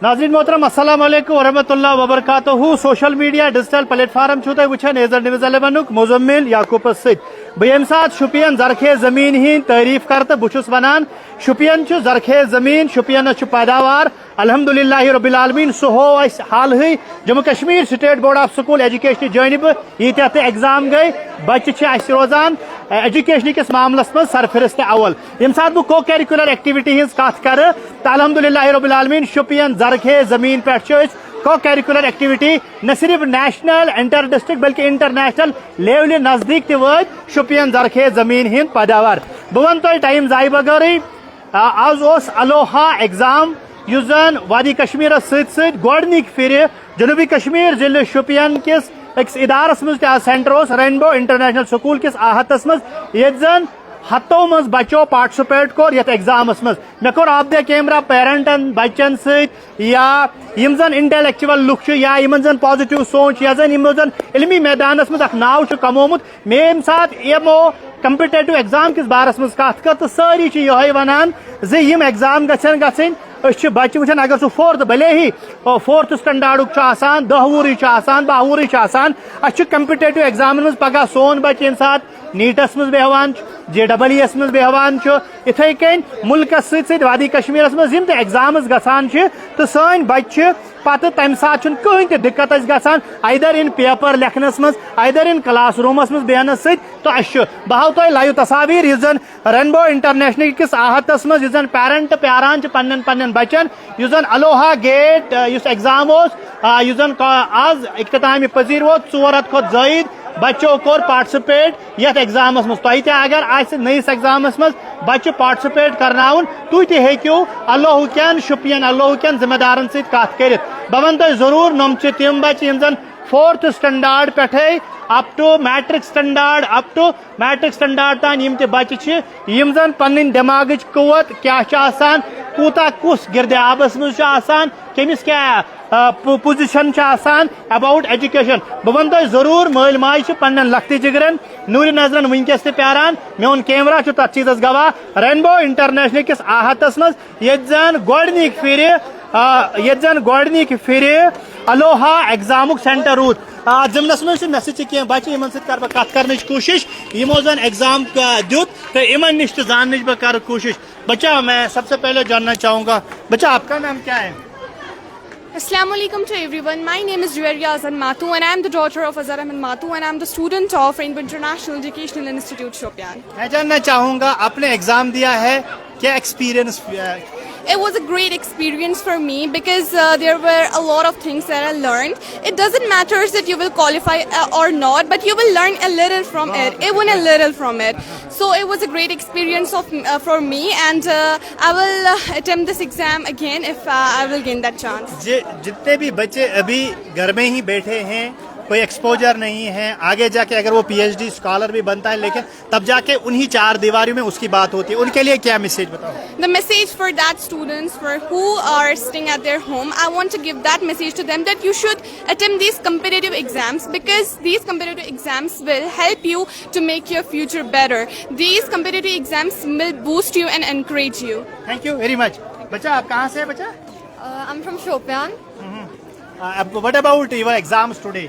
नाज़रीन मोहतरम अस्सलाम वालेकुम वरहमतुल्लाहि वबरकातुहू। सोशल मीडिया डिजिटल प्लेटफॉर्म छो तुम वुचान एजर न्यूज़ 11 मुजम्मिल याकूबस सत बह यम सात शुपियन जरखेज जमीन हिंद तारीफ कर तो बहुत वनान शुपियन जरखेज जमीन शुपियन पैदावार अल्हम्दुलिल्लाहि रब्बिल आलमीन सह हो हाल ही Jammu Kashmir state board of school education जानब यीत्या एग्जाम गई बच्चे रोजान एजुकेशन किस मामलस मज सरफहरिस्त अवल यम सात बह को करिकुलर एक्टिविटी हज कत कर तो अल्हम्दुलिल्लाहि रब्बिल आलमीन शुपियन जरखेज जमीन पे को करिकुलर एक्टिविटी न सिर्फ नेशनल इंटर डिस्ट्रिक्ट बल्कि इंटरनेशनल लेवल नजदीक तक शुपियन जरखेज जमीन हिंद पैदावार बह वन तुम टाइम जाय बगैर आज अलोहा एग्जाम युजन वादी कश्मीर सत गोडनिक फिर जनूबी कश्मीर जिले शुपियन किस अक्स इदारस मज सेंटर रेनबो इंटरनेशनल स्कूल किस आहतस मज ये जन हतों मज बचो पार्टिसिपेट कोर यथ एग्जामस मज मे कोर ऑफ द कैमरा पेरेंटन बच्चन सत या यम जन इंटेलेक्चुअल लुक या यमन जन पॉजिटिव सोच या जन यमो जन इल्मी मैदानस मज अख नाव कमोमुत मे यम साथ यमो कम्पिटेटिव एग्जाम किस बारस मज कत कर तो सारी ये वनान जे यम एग्जाम गछन गछन बच्चे वुचान अगर सह फोर्थ भले ही फोर्थ स्टैंडर्ड आसान 10 वुहरी आसान 12 वुहरी आसान अस कम्पिटेटिव एग्जाम मज पगह सोन बच्चे यम साथ नीटस मज बेहवान JEE मज बेहवान इथे कन मुल्कस सत वादी कश्मीर मज यम एग्जाम गसान तो सन बच्चे पत तम सात कहीं तक दिक्कत गसान आइदर इन पेपर लेखनस मज आइदर इन क्लास रूमस मज बेहनस सत तो अस बह हाव तुम लाइव तस्वीर इस जन रेनबो इंटरनेशनल किस आहतस मज जन पेरेंट प्यारान पन्न पन्न बच्चन इस जन अलोहा गेट इस एग्जाम इस जन आज इख्तितामी पजीर वो 400 खुद जायद बच्चों कोर पार्टिसिपेट यथ एग्जामस मज तुह अगर नईस एग्जामस मज बच्चे पार्टिसिपेट करनाउन तुह तू अल्लाह कन शुपियन अल्लाह कन जिम्मेदारन सत कत कर बह वन तुम जरूर नम तम बच्चे यम जन 4th स्टैंडर्ड पे अप टू मैट्रिक स्टैंडर्ड तान यम ते बच्चे यम जन पन्न दिमाग कुत क्या कूता कुस गिरदाबस मज कमिस क्या पोजिशन अबाउट एजुकेशन बह वन तुम जरूर मल माज पन्न लखत जिगरन नूर नजरन वनकस प्यारान मोन कैमरा तथ चीज गवाह रेनबो इंटरनेशनल किस आहतस मज ये गोडनिक फिर अलोहा एग्जाम सेंटर रूद जमनस मज मे सह बच्चे इन कर कत कर कोशिश यमो जन एग्जाम दुत तो इन नश जान बह कर कोशिश। बच्चा मैं सबसे पहले जानना चाहूँगा बच्चा आपका नाम क्या है? Assalamualaikum to everyone. My name is Juwairiya Azan Matu and I am the daughter of Azhar Ahmed Matu and I am the student of Rainbow International Educational Institute Shopian. मैं जानना चाहूँगा आपने एग्जाम दिया है क्या experience? It was a great experience for me because there were a lot of things that I learned. It doesn't matter that you will qualify or not, but you will learn a little from it, even a little from it. So it was a great experience for me and I will attempt this exam again if I will gain that chance. जितने भी बच्चे अभी घर में ही बैठे हैं कोई exposure नहीं है आगे जाके अगर वो PhD स्कॉलर भी बनता है लेकिन तब जाके उन्हीं 4 दीवारों में उसकी बात होती है उनके लिए क्या मैसेज बताओ? The message for that students for who are sitting at their home, I want to give that message to them that you should attempt these competitive exams because these competitive exams will help you to make your future better. These competitive exams will boost you and encourage you. Thank you very much. बच्चा आप कहाँ से है बच्चा? I'm from Shopian. What about your exams today?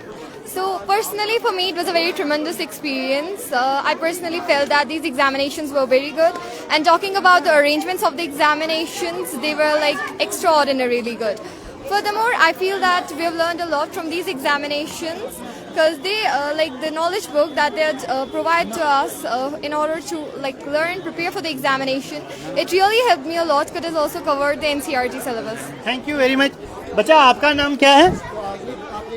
So personally for me it was a very tremendous experience. I personally felt that these examinations were very good and talking about the arrangements of the examinations, they were like extraordinarily good. Furthermore, I feel that we have learned a lot from these examinations because they like the knowledge book that they provide to us in order to like learn, prepare for the examination. It really helped me a lot because it has also covered the NCERT syllabus. Thank you very much. बच्चा आपका नाम क्या है?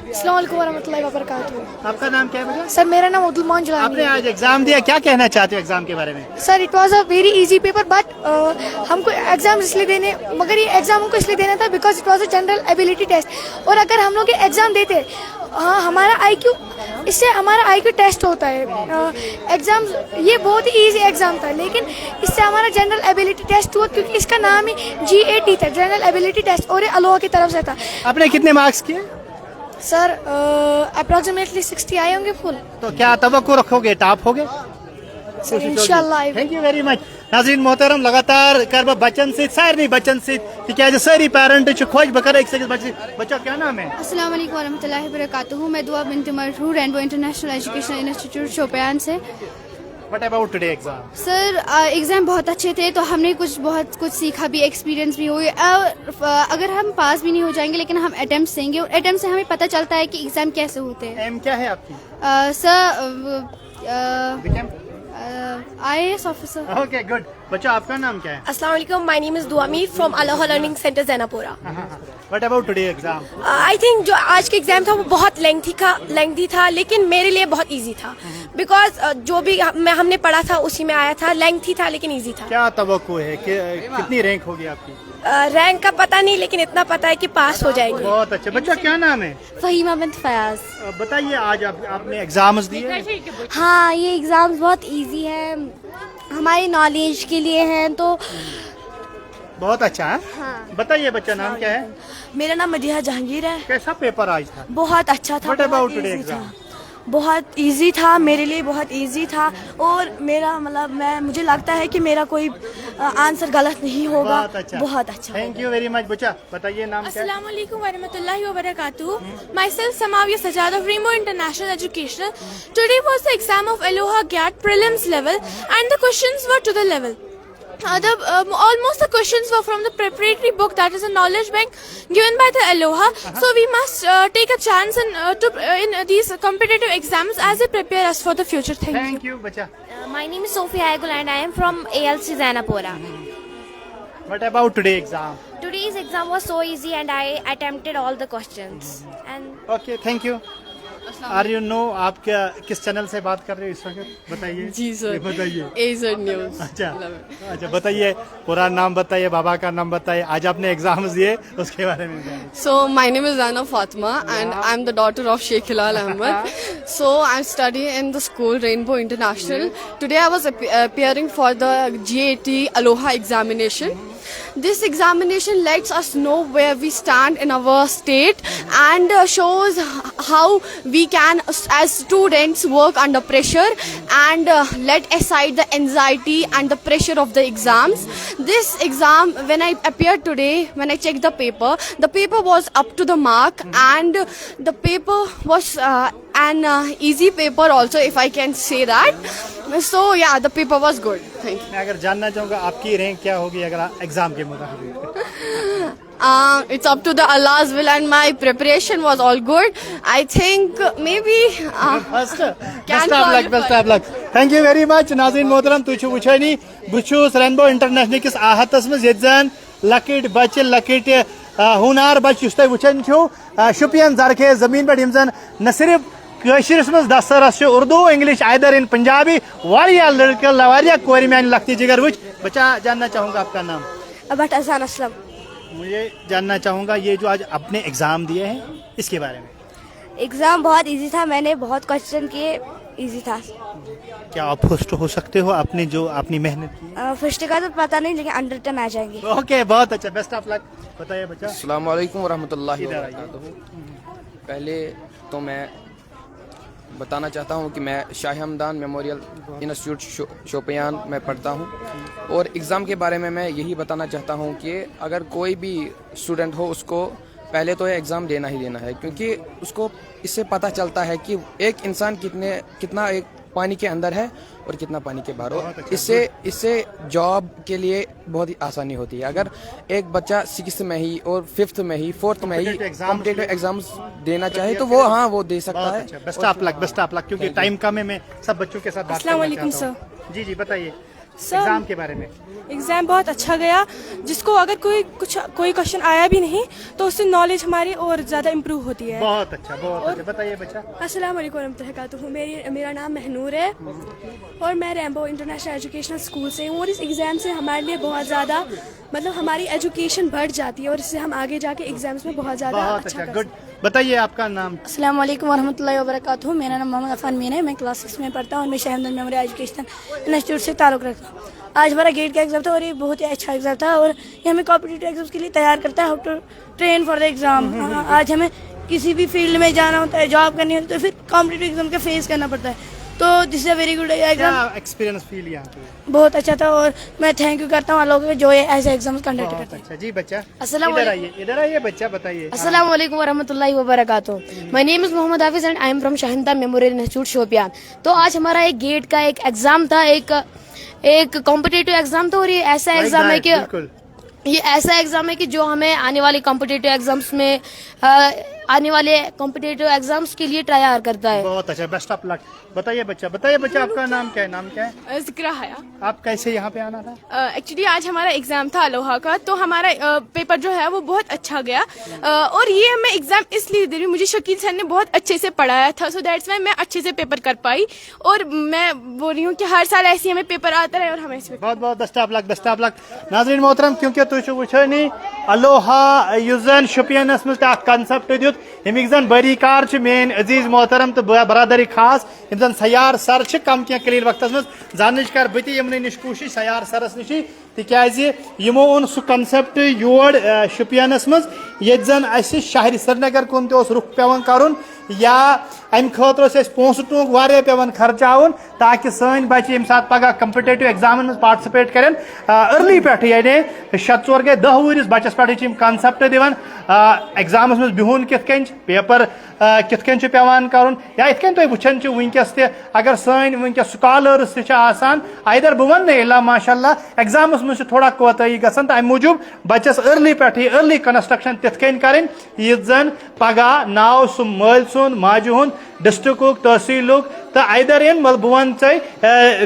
अस्सलाम वालेकुम वरहमतुल्लाहि वबरकातुहू। आपका नाम क्या है बेटा? सर मेरा नाम अब्दुल जिलानी। आपने आज एग्जाम दिया क्या कहना चाहते हो एग्जाम के बारे में? Sir it was a very easy paper but हमको एग्जाम इसलिए देने मगर ये एग्जाम हमको इसलिए देना था because it was a general ability test और अगर हम लोग एग्जाम देते हमारा IQ इससे हमारा IQ टेस्ट होता है एग्जाम ये बहुत ही इजी एग्जाम था लेकिन इससे हमारा जनरल एबिलिटी टेस्ट हुआ क्योंकि इसका नाम ही GAT था जनरल एबिलिटी टेस्ट और ये अलोहा की तरफ से था। आपने कितने मार्क्स किए? सर अप्रोक्सीमेटली 60 आए होंगे फुल। तो क्या तवक्को रखोगे टॉप होगे? इंशाल्लाह। Thank you very much. नाज़रीन मोहतरम लगातार कर बह बच्चन सारे बच्चन सि सारी पेरेंट खुश बह कर बच्चा क्या नाम है? अस्सलाम वालेकुम वरहमतुल्लाहि वबरकातुहू। मैं दुआ बिनत मरहूर Rainbow International Educational Institute Shopian से। What about today exam? Sir exam बहुत अच्छे थे, तो हमने बहुत कुछ सीखा भी, एक्सपीरियंस भी हुई। अगर हम पास भी नहीं हो जाएंगे लेकिन हम अटेम्प्ट देंगे, और अटेम्प्ट से हमें पता चलता है कि एग्ज़ाम कैसे होते हैं। एम क्या है आपकी? Sir IAS officer. Okay good. बच्चा आपका नाम क्या है? Assalamu alaikum. My name is Duamir from Aloha Learning Center Zainapura. What about today exam? I think जो आज के एग्जाम था वो बहुत लेंथी था, लेकिन मेरे लिए बहुत इजी था, बिकॉज जो भी हमने पढ़ा था उसी में आया था। लेंथी था लेकिन इजी था। क्या तवक्को है कि कितनी रैंक होगी आपकी? रैंक का पता नहीं, लेकिन इतना पता है कि पास हो जाएंगे। बहुत अच्छा। बच्चा क्या नाम है? फ़हीमा बिन्त फयाज। बताइए आज आपने एग्जाम्स दिए? हाँ, ये एग्ज़ाम्स बहुत इजी है, हमारी नॉलेज के लिए हैं, तो बहुत अच्छा है। हाँ। बताइए बच्चा नाम क्या है? मेरा नाम मदीहा जहांगीर है। कैसा पेपर आज था? बहुत अच्छा था। What about today exam? बहुत इजी था, मेरे लिए बहुत इजी था, और मेरा मतलब मुझे लगता है कि मेरा कोई आंसर गलत नहीं होगा। बहुत अच्छा। Thank you very much. बच्चा बताइए नाम क्या है? Assalamu alaikum warahmatullahi wabarakatuh. Myself Samavia Sajjad of Rainbow International Educational. Today was the exam of Aloha GAT prelims level, and the questions were to the level. Almost the questions were from the preparatory book, that is a knowledge bank given by the Aloha. So we must take a chance in these competitive exams as they prepare us for the future. Thank you. बच्चा। My name is Sophia Agul and I am from ALC Zainapura. What about today exam? Today's exam was so easy and I attempted all the questions. And okay thank you. Are you know आप क्या किस channel से बात कर रहे हो इस वक्त? बताइए। जी सर, बताइए। AZ news. अच्छा बताइए, पूरा नाम बताइए, बाबा का नाम बताइए, आज आपने एग्जाम्स दिए उसके बारे में बताइए। So my name is Zaina Fatima and I'm the daughter of Sheikh Hilal Ahmed. So I'm studying in the school Rainbow International. Today I was appearing for the GAT Aloha examination. This examination lets us know where we stand in our state and shows how we can as students work under pressure and let aside the anxiety and the pressure of the exams. This exam, when I appeared today, when I checked the paper was up to the mark, and the paper was an easy paper also, if I can say that. So yeah, the paper was good. Thank you. मैं अगर जानना चाहूँगा आपकी rank क्या होगी अगर exam के मुताबिक? It's up to the Allah's will, and my preparation was all good. I think maybe best of luck. Thank you very much. नाज़रीन मोहतरम तुझ वुछानी बहुत रेनबो इंटरनेशनल किस आहतस मज ये जन लकट बच्चे लकट हुनार बच्चे तुम वुछान शुपियन जरखे जमीन पे जन न सिर्फ कशिरस मज दस्तरस Urdu English either in Punjabi वारिया लड़के वारिया कोरी मैंने लगती जिगर वुच। बच्चा जानना चाहूँगा आपका नाम? बट असान असलम। मुझे जानना चाहूँगा ये जो आज अपने एग्जाम दिए हैं इसके बारे में। एग्जाम बहुत इजी था, मैंने बहुत क्वेश्चन किए, इजी था। क्या आप फर्स्ट हो सकते हो आपने जो अपनी मेहनत की? फर्स्ट का तो पता नहीं, लेकिन अंडर 10 आ जाएंगे। ओके बहुत अच्छा, बेस्ट ऑफ लक। बताइए बच्चा। अस्सलाम वालेकुम वरहमतुल्लाहि वबरकातुहू। पहले तो मैं बताना चाहता हूँ कि मैं शाह हमदान मेमोरियल इंस्टीट्यूट शोपियान में पढ़ता हूँ, और एग्ज़ाम के बारे में मैं यही बताना चाहता हूँ कि अगर कोई भी स्टूडेंट हो उसको पहले तो ये एग्ज़ाम देना ही देना है, क्योंकि उसको इससे पता चलता है कि एक इंसान कितना एक पानी के अंदर है और कितना पानी के बाहर हो। इससे जॉब के लिए बहुत ही आसानी होती है। अगर एक बच्चा 6th में ही और 5th में ही 4th में ही कॉम्पिटिटिव एग्जाम्स देना चाहे तो वो दे सकता है। बेस्ट ऑफ लक क्योंकि टाइम कम है, मैं सब बच्चों के साथ बात करना चाहता हूं। जी बताइए एग्जाम के बारे में। एग्ज़ाम बहुत अच्छा गया, जिसको अगर कोई क्वेश्चन आया भी नहीं तो उससे नॉलेज हमारी और ज़्यादा इम्प्रूव होती है। बहुत अच्छा बताइए बच्चा। अस्सलाम वालेकुम रहमतुल्लाहि वबरकातुहू। मेरा नाम महनूर है और मैं रैम्बो इंटरनेशनल एजुकेशनल स्कूल से हूँ, और इस एग्ज़ाम से हमारे लिए बहुत ज़्यादा मतलब हमारी एजुकेशन बढ़ जाती है और इससे हम आगे जाके एग्जाम्स में बहुत ज़्यादा अच्छा गुड। बताइए आपका नाम? अस्सलाम वालेकुम वरहमतुल्लाहि वबरकातुहू। मेरा नाम मोहम्मद अफान मीन है, मैं क्लास 6 में पढ़ता हूँ और मैं Shah Hamdan memorial educational institute से ताल्लुक़ रखता हूँ। आज हमारा गेट का एग्ज़ाम था और ये बहुत ही अच्छा एग्ज़ाम था, और ये हमें कॉम्पिटिटिव एग्जाम्स के लिए तैयार करता है, how to train for the exam. आज हमें किसी भी फील्ड में जाना होता है, जॉब करनी होती है, तो फिर कॉम्पिटिटिव एग्जाम का फेस करना पड़ता है। तो this is a very good क्या एग्जाम. एक्सपीरियंस फील यहाँ पे? बहुत अच्छा था और मैं थैंक यू करता हूँ लोगों को जो ये ऐसे एग्जाम्स कंडक्ट बहुत करते हैं. अच्छा जी. बच्चा अस्सलाम इधर आइए बच्चा, बताइए. Assalamu alaikum wa rahmatullahi wa barakatuh. My name is Mohammad Hafiz and I am from Shahinda Memorial Institute Shopian. तो आज हमारा एक गेट का एक एग्जाम था, एक कॉम्पिटिटिव एग्जाम था और ये ऐसा एग्जाम है कि बिल्कुल. ये ऐसा एग्जाम है कि जो हमें आने वाले कॉम्पिटिटिव एग्जाम्स में आने वाले कॉम्पिटिटिव एग्जाम्स के लिए तैयार करता है. बहुत अच्छा. Best of luck. बताइए बच्चा आपका नाम क्या है? नाम क्या है? जिक्रा हया. आप कैसे यहाँ पे आना था? एक्चुअली आज हमारा एग्जाम था अलोहा का, तो हमारा पेपर जो है वो बहुत अच्छा गया. और ये मैं एग्जाम इसलिए दे रही हूँ, मुझे शकील सर ने बहुत अच्छे से पढ़ाया था, सो दैट्स वाई मैं अच्छे से पेपर कर पाई. और मैं बोल रही हूँ कि हर साल ऐसे हमें पेपर आता रहे और हमें इस बहुत बहुत बेस्ट ऑफ लक. नाज़रीन मोहतरम, क्योंकि तुझ वुछानी अलोहा युजन शुपियनस मज कंसेप्ट दित यमिक जन बरीकार मेन अजीज मोहतरम तो बरादरी खास यम जन सयार सर कम क्या कलील वक्त मज जान कर बत यमन नश कोशिश सयार सरस नश तिकाज यमो ओन सह कंसेप्ट योर शुपियनस मज ये जन अस शहर श्रीनगर कुन तस रुख पेवन कर या अमि खतर पोस टूक वारिया पेवन खर्चावन ताकि सन बच्चे यम सात पगह कम्पिटेटिव एग्जामन में पार्टिसिपेट करें अर्ली पे यानी 6 गए 10 वरिस बच्चस पे कंसेप्ट दिवान एग्जामस में बिहुन कित पेपर कित पेवान कर या इत तुम वुचान वनकस अगर सन वनकस स्कॉलर्स आइदर बह वन इला माशाल्लाह एग्जामस में थोड़ा कोताही गसान तो अमि मूजूब बच्चस अर्ली पे अर्ली कंस्ट्रक्शन तिथ करें यह जन पगह नाव सह मल सुन माजु हुंद डिस्ट्रिक्ट तहसील तो आइदर इन बह वन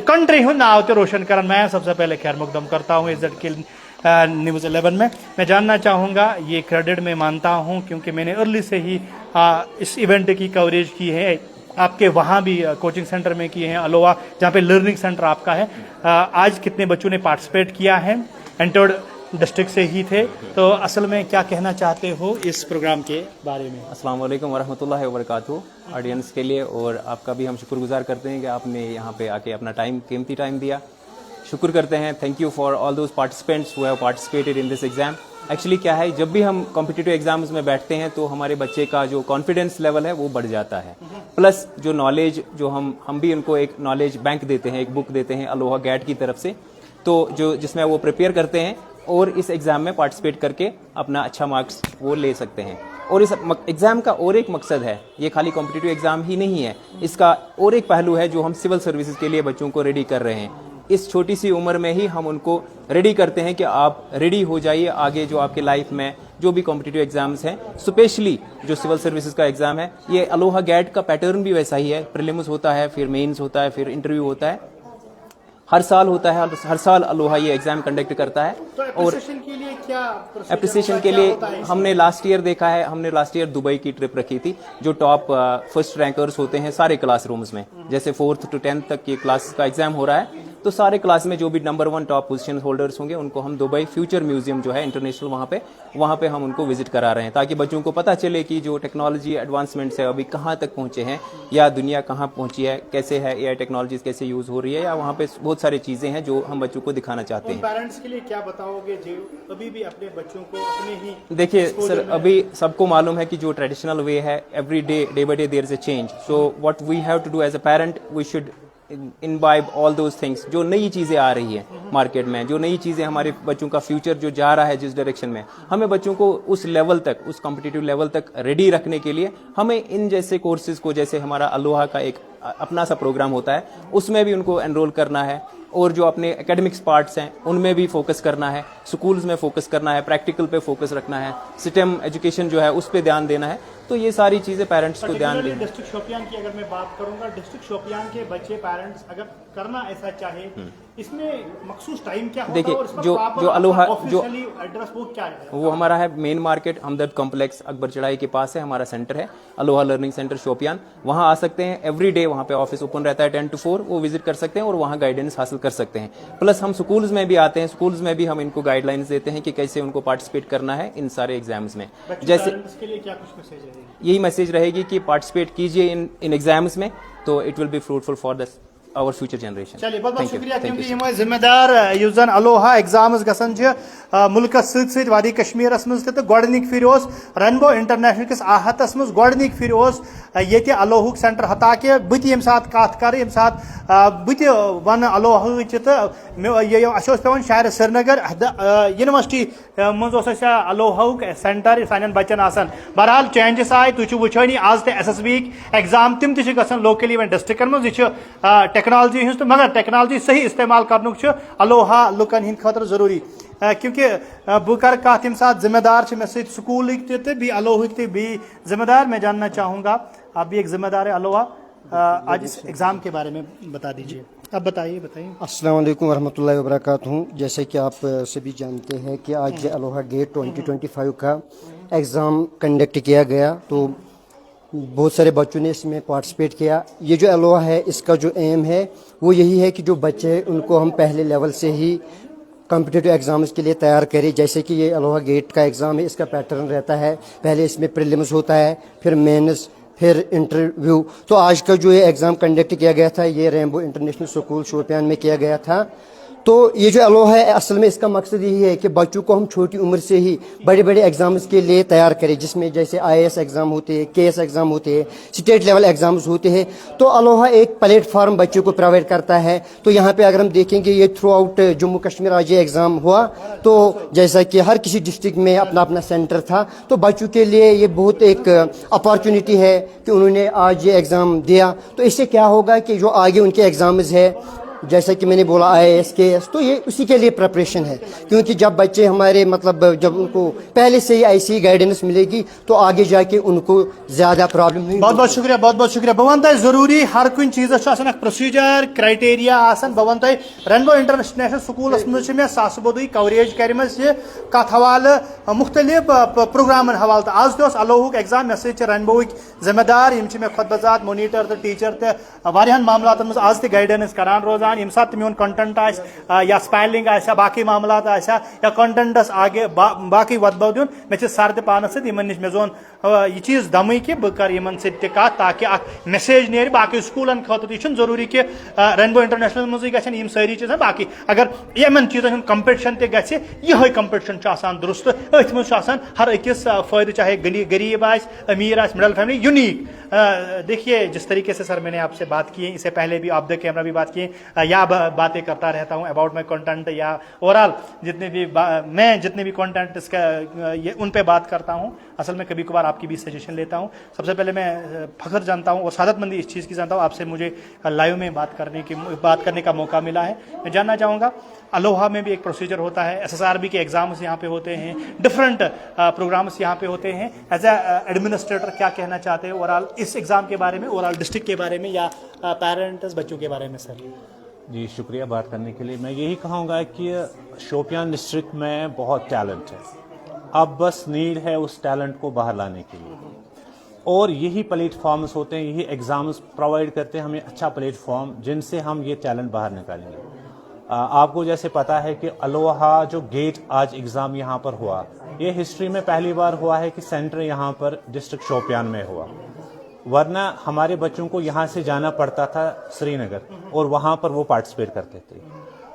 कंट्री हूँ नाव तो रोशन कर. मैं सबसे पहले खैर मुकदम करता हूँ इज्जत की न्यूज़ 11 में. मैं जानना चाहूँगा, ये क्रेडिट मैं मानता हूँ क्योंकि मैंने अर्ली से ही इस इवेंट की कवरेज की है. आपके वहाँ भी कोचिंग सेंटर में किए हैं अलोहा, जहाँ पे लर्निंग सेंटर आपका है. आज कितने बच्चों ने पार्टिसिपेट किया है? एंटर्ड डिस्ट्रिक्ट से ही थे, तो असल में क्या कहना चाहते हो इस प्रोग्राम के बारे में? अस्सलाम वालेकुम वरहमतुल्लाहि वबरकातुहू ऑडियंस के लिए, और आपका भी हम शुक्रगुजार करते हैं कि आपने यहाँ पे आके अपना कीमती टाइम दिया. शुक्र करते हैं, thank you for all those participants who have participated in this exam. Actually क्या है, जब भी हम कॉम्पिटिटिव एग्जाम्स में बैठते हैं तो हमारे बच्चे का जो कॉन्फिडेंस लेवल है वो बढ़ जाता है. प्लस जो नॉलेज जो हम भी उनको एक नॉलेज बैंक देते हैं, एक बुक देते हैं अलोहा गैट की तरफ से, तो जो जिसमें वो प्रिपेयर करते हैं और इस एग्जाम में पार्टिसिपेट करके अपना अच्छा मार्क्स वो ले सकते हैं. और इस एग्जाम का और एक मकसद है, ये खाली कॉम्पिटिटिव एग्जाम ही नहीं है, इसका और एक पहलू है जो हम सिविल सर्विसेज के लिए बच्चों को रेडी कर रहे हैं. इस छोटी सी उम्र में ही हम उनको रेडी करते हैं कि आप रेडी हो जाइए आगे जो आपके लाइफ में जो भी कॉम्पिटिटिव एग्जाम्स हैं, स्पेशली जो सिविल सर्विसेज का एग्जाम है. ये अलोहा गैट का पैटर्न भी वैसा ही है, प्रीलिम्स होता है, फिर मेंस होता है, फिर इंटरव्यू होता है, हर साल होता है. हर साल अलोहा ये एग्जाम कंडक्ट करता है. और एप्रिसिएशन के लिए हमने लास्ट ईयर देखा है, हमने लास्ट ईयर दुबई की ट्रिप रखी थी. जो टॉप फर्स्ट रैंकर्स होते हैं सारे क्लासरूम्स में, जैसे 4th to 10th तक ये क्लास का एग्जाम हो रहा है, तो सारे क्लास में जो भी नंबर 1 टॉप पोजीशन होल्डर्स होंगे उनको हम दुबई फ्यूचर म्यूजियम जो है इंटरनेशनल वहाँ पे हम उनको विजिट करा रहे हैं, ताकि बच्चों को पता चले कि जो टेक्नोलॉजी एडवांसमेंट्स है अभी कहाँ तक पहुँचे हैं, या दुनिया कहाँ पहुँची है, कैसे है AI टेक्नोलॉजीज कैसे यूज हो रही है, या वहाँ पे बहुत सारी चीजें हैं जो हम बच्चों को दिखाना चाहते हैं. पेरेंट्स के लिए क्या बताओगे जो अभी भी अपने बच्चों को अपने ही? देखिए सर, अभी सबको मालूम है कि जो ट्रेडिशनल वे है, every day by day there is a change. So what we have to do as a parent, we should involve all those things. जो नई चीजें आ रही है मार्केट में, जो नई चीजें हमारे बच्चों का फ्यूचर जो जा रहा है जिस डायरेक्शन में, हमें बच्चों को उस लेवल तक, उस कॉम्पिटिटिव लेवल तक रेडी रखने के लिए हमें इन जैसे कोर्सेज को, जैसे हमारा अलोहा का एक अपना सा प्रोग्राम होता है, उसमें भी उनको एनरोल करना है. और जो अपने एकेडमिक्स पार्ट्स हैं उनमें भी फोकस करना है, स्कूल्स में फोकस करना है, प्रैक्टिकल पे फोकस रखना है, स्टेम एजुकेशन जो है उस पर ध्यान देना है. तो ये सारी चीजें पेरेंट्स को ध्यान देना. डिस्ट्रिक्ट शोपियान की अगर मैं बात करूंगा, डिस्ट्रिक्ट शोपियान के बच्चे पेरेंट्स अगर करना ऐसा चाहे, इसमें मखसूस टाइम क्या होता है? देखिए जो अलोहा जो एड्रेस वो क्या है? वो हमारा है मेन मार्केट हमदर्द कॉम्प्लेक्स अकबर चढ़ाई के पास है हमारा सेंटर है, अलोहा लर्निंग सेंटर शोपियान. वहाँ आ सकते हैं, एवरी डे वहाँ पे ऑफिस ओपन रहता है 10 to 4, वो विजिट कर सकते हैं और वहाँ गाइडेंस हासिल कर सकते हैं. प्लस हम स्कूल्स में भी आते हैं, स्कूल्स में भी हम इनको गाइडलाइंस देते हैं कि कैसे उनको पार्टिसिपेट करना है इन सारे एग्जाम्स में. जैसे के लिए क्या कुछ मैसेज है? यही मैसेज रहेगी कि पार्टिसिपेट कीजिए इन एग्जाम्स में, तो it will be fruitful for this. our future generation. चलिए बहुत बहुत Thank you. शुक्रिया Thank क्योंकि you, यम जिम्मेदार युस जन अलोहा एग्जाम्स गसन मुल्क सत वादी कश्मीरस मज तो गोडनिक फिर रेनबो इंटरनेशनल किस आहतस मज गोडनिक फिर ये अलोहुक सेंटर हताकि बत ये सात कत कर ये सात बत वन अलोह तो पे शहर श्रीनगर यूनिवर्सिटी मज अलोहुक सेंटर सान बचन आसान बहरहाल चेंजेस आए तुम वुचानी आज SSB एग्जाम तम तन लोकली वन डिस्ट्रिक्टन मज टेक्नोलॉजी हज तो मगर टेक्नोलॉजी सही इस्तेमाल कर अलोहा लुकन हिंद खतर जरूरी क्योंकि बह कर कत यम सात जिम्मेदार मे सत स्कूल भी अलोहुक भी जिम्मेदार मैं जानना चाहूँगा आप भी एक जिम्मेदार है अलोहा आज इस एग्ज़ाम के बारे में बता दीजिए अब बताइए अस्सलाम वालेकुम वरहमतुल्लाहि वबरकातुहू। जैसे कि आप सभी जानते हैं कि आज अलोहा गेट 2025 का एग्ज़ाम कंडक्ट किया गया, तो बहुत सारे बच्चों ने इसमें पार्टिसिपेट किया। ये जो अलोहा है इसका जो एम है वो यही है कि जो बच्चे हैं उनको हम पहले लेवल से ही कॉम्पिटिटिव एग्ज़ाम्स के लिए तैयार करें। जैसे कि ये अलोहा गेट का एग्ज़ाम है, इसका पैटर्न रहता है, पहले इसमें प्रीलिम्स होता है, फिर मेंस, फिर इंटरव्यू। तो आज का जो ये एग्ज़ाम कंडक्ट किया गया था ये रेनबो इंटरनेशनल स्कूल शोपियान में किया गया था। तो ये जो अलोहा है असल में इसका मकसद यही है कि बच्चों को हम छोटी उम्र से ही बड़े बड़े एग्जाम्स के लिए तैयार करें, जिसमें जैसे IAS एग्ज़ाम होते हैं, KS एग्ज़ाम होते हैं, स्टेट लेवल एग्ज़ाम्स होते हैं। तो अलोहा एक प्लेटफार्म बच्चों को प्रोवाइड करता है। तो यहाँ पे अगर हम देखेंगे ये थ्रू आउट जम्मू कश्मीर आज ये एग्ज़ाम हुआ, तो जैसा कि हर किसी डिस्ट्रिक्ट में अपना अपना सेंटर था, तो बच्चों के लिए ये बहुत एक अपॉर्चुनिटी है कि उन्होंने आज ये एग्ज़ाम दिया। तो इससे क्या होगा कि जो आगे उनके एग्ज़ाम्स है, जैसा कि मैंने बोला IAS KS, तो ये उसी के लिए प्रिपरेशन है। क्योंकि जब बच्चे हमारे मतलब जब उनको पहले से ही ऐसी गाइडेंस मिलेगी तो आगे जाके उनको ज़्यादा प्रॉब्लम नहीं। बहुत बहुत शुक्रिया, बहुत बहुत शुक्रिया। बह वन जरूरी हर कुछ चीज़ प्रोसीजर क्राइटेरिया बह वन रेनबो इंटरनेशनल स्कूल मे सासबोदी कवरेज कर कत हवाले मुख्तलिफ प्रोग्रामन हवाले। आज तो अलोहुक एग्जाम मे सत रेनबोक जिम्मेदार यम मे खुद बजात मोनीटर तो टीचर तो मामलात मज आज त गाइडेंस करान रोजान। यम सात मोन कंटेंट या स्पेलिंग बाकी मामलात या कंटेंटस आगे बाकी वतबो दिन मे सर त पानस इन नश मे जोन यह चीज़ दम कि बह कर इन सत ताकि मैसेज नेर बाकी स्कूलन खत। यह जरूरी कि रेनबो इंटरनेशनल मज गम सारी चीज़ बाकी अगर इन चीज़न कंपटिशन तह कंपटिशन दुरुस्त अथ मज हर अकिस फायदे चाहे गरीब अमीर मिडल फैमिली यूनिक। देखिए जिस तरीके से सर मैंने आपसे बात की है, इससे पहले भी ऑफ द कैमरा भी बात की या बातें करता रहता हूँ अबाउट माई कंटेंट या ओवरऑल मैं जितने भी कंटेंट इसका उन पे बात करता हूँ। असल में कभी कभार आपकी भी सजेशन लेता हूँ। सबसे पहले मैं फख्र जानता हूँ और सादतमंदी इस चीज़ की जानता हूँ, आपसे मुझे लाइव में बात करने का मौका मिला है। मैं जानना चाहूँगा अलोहा में भी एक प्रोसीजर होता है, SSRB के एग्जाम्स यहाँ पे होते हैं, डिफरेंट प्रोग्राम्स यहाँ पे होते हैं। एज एडमिनिस्ट्रेटर क्या कहना चाहते हैं ओवरऑल इस एग्ज़ाम के बारे में, ओवरऑल डिस्ट्रिक्ट के बारे में या पेरेंट्स बच्चों के बारे में? सर जी शुक्रिया बात करने के लिए। मैं यही कहूँगा कि शोपियान डिस्ट्रिक्ट में बहुत टैलेंट है, अब बस नीड है उस टैलेंट को बाहर लाने के लिए, और यही प्लेटफॉर्म्स होते हैं, यही एग्ज़ाम्स प्रोवाइड करते हैं हमें अच्छा प्लेटफॉर्म जिनसे हम ये टैलेंट बाहर निकालेंगे। आपको जैसे पता है कि अलोहा जो गेट आज एग्ज़ाम यहाँ पर हुआ, ये हिस्ट्री में पहली बार हुआ है कि सेंटर यहाँ पर डिस्ट्रिक्ट शोपियान में हुआ, वरना हमारे बच्चों को यहाँ से जाना पड़ता था श्रीनगर और वहाँ पर वो पार्टिसिपेट करते थे।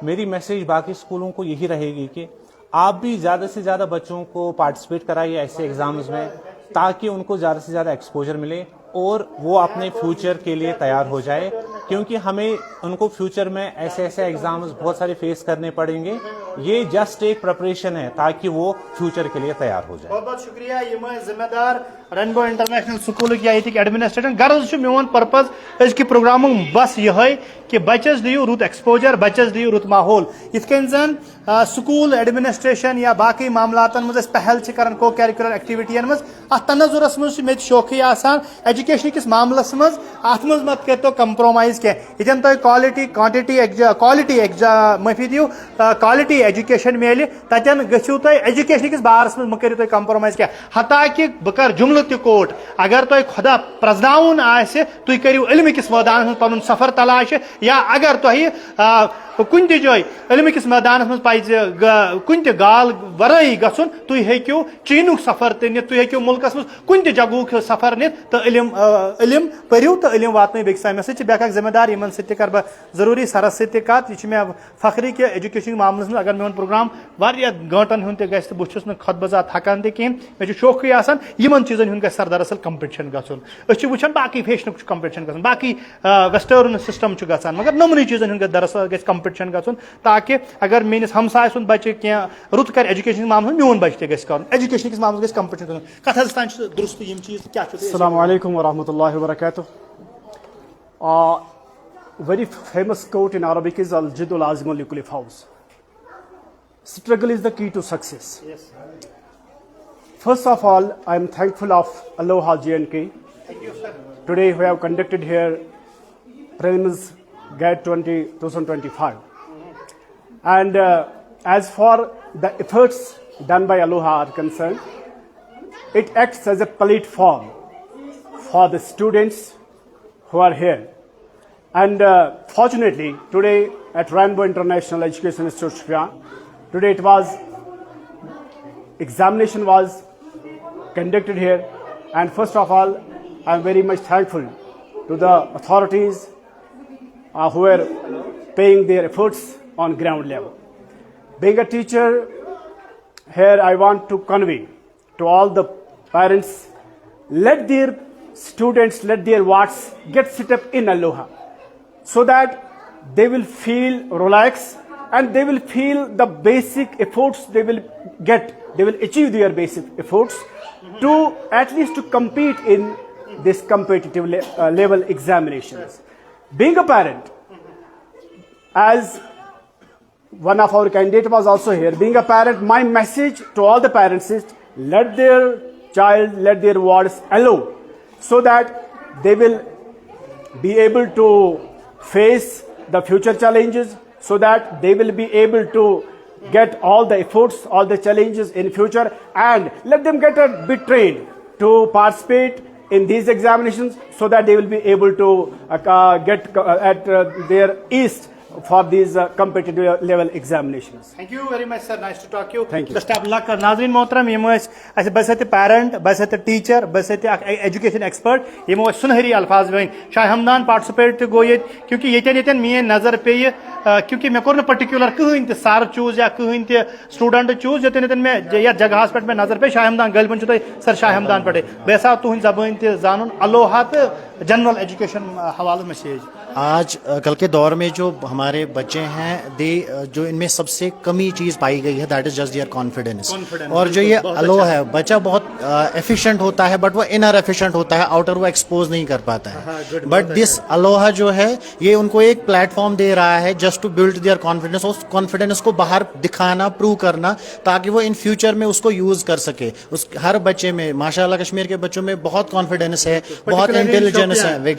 मेरी मैसेज बाकी स्कूलों को यही रहेगी कि आप भी ज़्यादा से ज़्यादा बच्चों को पार्टिसिपेट कराइए ऐसे एग्ज़ाम्स में, ताकि उनको ज़्यादा से ज़्यादा एक्सपोजर मिले और वो अपने फ्यूचर के लिए तैयार हो जाए, क्योंकि हमें उनको फ्यूचर में ऐसे ऐसे एग्जाम्स बहुत सारे फेस करने पड़ेंगे। ये जस्ट एक प्रिपरेशन है ताकि वो फ्यूचर के लिए तैयार हो जाए। बहुत बहुत शुक्रिया। ये जिम्मेदार रेनबो इंटरनेशनल स्कूल या एडमिनिस्ट्रेशन गर्ज मोन पर्पज अजक प्रोग्राम बस यह कि बच्चस दियो रुत एक्सपोजर, बच्चस दियो रुत माहौल। इतकन जन स्कूल एडमिनिस्ट्रेशन या बाकी मामलातन मज पहल कर को कैरिकुलर एक्टिविटीन मज अत तनजुरस मज मे शौकी आसान एजुकेशन किस मामलस मज अत मज मत कर तो कंप्रोमाइज क्या यन तुम क्वालिटी क्वांटिटी माफी दियो क्वालिटी एजुकेशन मिले तन गो तुम एजुकेशन किस बारस मज मो तुम कंप्रोमाइज क्या हता कि बह कर जुमल कोट अगर तुम खुदा प्रजनाउन तुम करू इल्म किस मैदान पन सफर तलाश या अगर तुम कुन जाए इल्म किस मैदान मज कुन गाल वराई गसन तुम हेक्यू चीनुक सफर तुम हेक्यू मुल्कस मज कुन जगह सफर नित तो इल्म परू तो इल्म वात बेस मे सह ذمہ دار یمن سۭتۍ تہِ کر بہٕ ضروٗری سرس سۭتۍ تہِ کتھ. یہِ چھُ مےٚ فخری کہِ ایجوکیشن معاملس منٛز اگر میون پروگرام واریاہ گٲنٛٹن ہُنٛد تہِ گژھِ تہٕ بہٕ چھُس نہٕ خۄد بزات ہٮ۪کان تہِ کِہینۍ. مےٚ چھُ شوقٕے آسان یِمن چیٖزن ہُنٛد گژھِ سر دراصل کمپٹِشن گژھُن. أسۍ چھِ وٕچھان باقٕے فیشنُک چھُ کمپٹِشن گژھُن, باقٕے ویسٹٲرن سسٹم چھُ گژھان, مگر نوٚمنٕے چیٖزن ہُنٛد گژھِ دراصل گژھِ کمپٹِشن گژھُن تاکہِ اگر میٲنِس ہمساے سُنٛد بچہِ کینٛہہ رُت کرِ ایجوکیشن معاملس منٛز میون بچہِ تہِ گژھِ کرُن. ایجوکیشن کِس معاملس گژھِ کمپٹِشن گژھُن. کتھ حظ تانۍ چھُ درست یِم چیٖز تہٕ کیاہ چھُ. السلام علیکم ورحمۃ اللہ وبرکاتہ. Very famous quote in Arabic is Al-Jiddul Azimul Likulli Fawz. Struggle is the key to success. Yes. First of all, I am thankful of Aloha JNK. Thank you, sir. Today we have conducted here Prelims GATE 2025. And as for the efforts done by Aloha are concerned, it acts as a platform for the students who are here. And fortunately, today at Rainbow International Education Institute, Shopian, today examination was conducted here. And first of all, I am very much thankful to the authorities who are paying their efforts on ground level. Being a teacher, here I want to convey to all the parents, let their students, let their wards get set up in Aloha, so that they will feel relaxed and they will feel the basic efforts they will get. They will achieve their basic efforts to at least to compete in this competitive level examinations. Being a parent, as one of our candidates was also here, being a parent, my message to all the parents is let their child, let their wards allow, so that they will be able to face the future challenges, so that they will be able to get all the efforts, all the challenges in future, and let them get a bit trained to participate in these examinations, so that they will be able to get at their ease for these competitive level examinations. Thank you very much, sir. Nice to talk to you. Thank you. Best of luck. Nazreen Mohtaram, yemo as basate parent, basate teacher, basate education expert, yemo sunhari alfaz mein Shah Hamdan participate go ye kyunki yeten mien nazar pe ye kyunki me korna particular kahin te sar choose ya kahin te student choose yeten me ya jagahas pe me nazar pe Shah Hamdan galban chutai sir Shah Hamdan pade besa tuhin zaban te zanun Aloha te general education hawala message. آج کل کے دور میں جو ہمارے بچے ہیں جو ان میں سب سے کمی چیز پائی گئی ہے that is just their confidence. اور جو یہ الو ہے بچہ بہت ایفیشینٹ ہوتا ہے بٹ وہ انر ایفیشینٹ ہوتا ہے, آؤٹر وہ ایکسپوز نہیں کر پاتا ہے. بٹ دس الوہا جو ہے یہ ان کو ایک پلیٹ فارم دے رہا ہے just to build their confidence, اس کانفیڈینس کو باہر دکھانا, پروو کرنا, تاکہ وہ ان فیوچر میں اس کو یوز کر سکے. ہر بچے میں ماشاء اللہ کشمیر کے بچوں میں بہت کانفیڈینس ہے, بہت انٹیلیجنس ہے,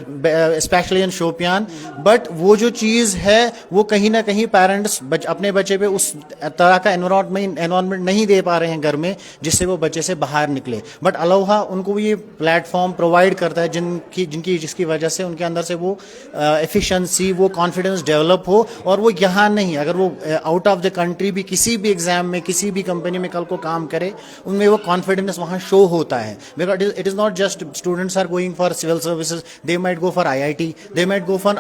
اسپیشلی ان شوپیان. بٹ وہ جو چیز ہے وہ کہیں نہ کہیں پیرنٹس اپنے بچے پہ اس طرح کا انوائرمنٹ نہیں دے پا رہے ہیں گھر میں جس سے وہ بچے سے باہر نکلے. بٹ الوہا ان کو یہ پلیٹ فارم پرووائڈ کرتا ہے جس کی وجہ سے ان کے اندر سے وہ ایفیشنسی, وہ کانفیڈنس ڈیولپ ہو, اور وہ یہاں نہیں, اگر وہ آؤٹ آف دا کنٹری بھی کسی بھی ایگزام میں کسی بھی کمپنی میں کل کو کام کرے ان میں وہ کانفیڈنس وہاں شو ہوتا ہے. Because it is not just students are going for civil services, they might go for IIT, they might go for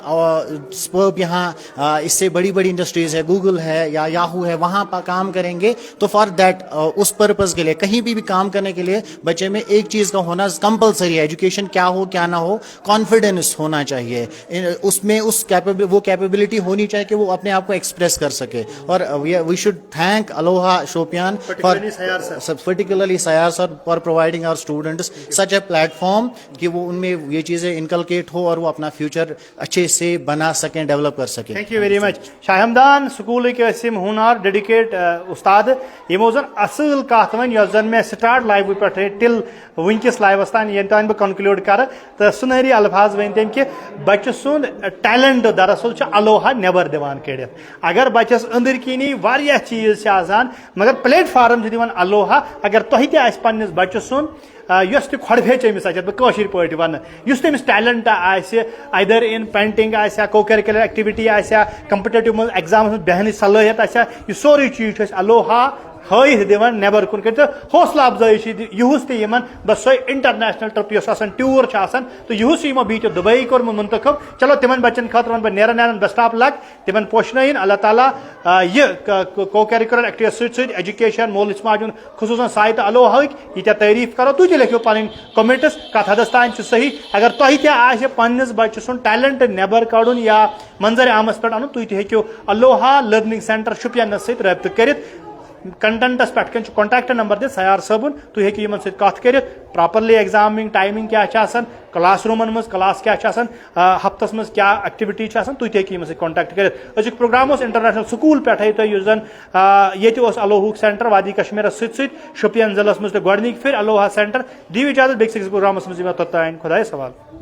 superb, یہاں اس سے بڑی بڑی انڈسٹریز ہے, گوگل ہے یا یاہو ہے, وہاں کام کریں گے. تو فار دیٹ اس پرپز کے لیے کہیں بھی کام کرنے کے لیے بچے میں ایک چیز کا ہونا کمپلسری ہے, ایجوکیشن کیا ہو کیا نہ ہو, کانفیڈینس ہونا چاہیے. اس میں وہ کیپیبلٹی ہونی چاہیے کہ وہ اپنے آپ کو ایکسپریس کر سکے. اور we should thank Aloha Shopian particularly سیار sir for providing our students such a platform کہ وہ ان میں یہ چیزیں انکلکیٹ ہو اور وہ اپنا فیوچر اچھے سے بنا سکیں, ڈیولپ کر سکیں. Thank you very much. Shah Hamdan سکولک ہونار ڈیڈیکیٹ استاد یمو زن اصل کت ون یس زن میں سٹارٹ لائو پہ ٹل ونکس لائوس تان ین تان بہ کنکلوڈ کر تو سنہری الفاظ ون تم کہ بچہ سند ٹیلنٹ دراصل الوہا نیبر دان کڑت. اگر بچس اندر کنی واریاہ چیز آسان مگر پلیٹ فارم دان الوہا. اگر تہ تہ آس پنس بچہ سند یس تہ کھڑبیچ امس بہ کاشر پٲٹھۍ ونہٕ یس تٔمِس ٹیلنٹ آسہِ ایدر ان پینٹنگ آسیا, کو کیرکولر ایکٹیویٹی آسیا, کمپٹیٹو ایگزامس منٛز بیہنٕچ صلٲحیت آسیا, یہ سورُے چیٖز چھُ أسۍ الوہا ہائت دِوان نیبر کُن کٔرِتھ تہٕ حوصلہٕ افزٲیی چھِ یِہُس تہِ یِمن بس سۄے انٹرنیشنل ٹرپ یۄس آسان ٹیوٗر چھِ آسان تہٕ یِہُس چھُ یِمو بیٚیہِ تہِ دُبیی کوٚرمُت منتخب. چلو تِمن بچن خٲطرٕ ونہٕ بہٕ نیرن بیسٹ آف لک, تِمن پوشنٲیِن اللہ تعالیٰ یہِ کو کیرِکولر ایکٹیوِٹیٖز سۭتۍ سۭتۍ ایجوکیشن مولِس ماجہِ ہُنٛد خصوٗصن ساے تہٕ الوہٕکۍ ییٖتیاہ تعریٖف کرو تُہۍ تہِ لیکھِو پنٕنۍ کمنٹس کتھ حدس تانۍ چھُ صحیح. اگر تۄہہِ تہِ آسہِ پننِس بچہِ سُنٛد ٹیلنٹ نیبر کڑُن یا منظر عامس پٮ۪ٹھ انُن تُہۍ تہِ ہیٚکِو الوہا لرننگ سینٹر شُپینس سۭتۍ رٲبطہٕ کٔرِتھ. کنٹنٹس پٮ۪ٹھ کَنۍ چھُ کانٹیکٹ نمبر دِتھ سیار صٲبُن, تُہۍ ہیٚکِو یِمن سۭتۍ کتھ کٔرِتھ پراپرلی ایگزامنگ ٹایمنگ کیاہ چھِ آسان, کلاس روٗمن منٛز کلاس کیاہ چھِ آسان, ہفتس منٛز کیاہ ایکٹیوٹی چھِ آسان, تُہۍ تہِ ہیٚکِو یِمن سۭتۍ کانٹیکٹ کٔرِتھ. أزیُک پروگرام اوس انٹرنیشنل سکوٗل پٮ۪ٹھٕے تہٕ یُس زن ییٚتہِ اوس الوہُک سینٹر وادی کشمیرس سۭتۍ سۭتۍ شُپین ضلعس منٛز تہِ گۄڈٕنِکۍ پھِرِ الوہا سینٹر. دِیِو اِجازت بیٚکِس أکِس پروگرامس منٛز یِمو توٚتانۍ خۄدایس حوالہٕ.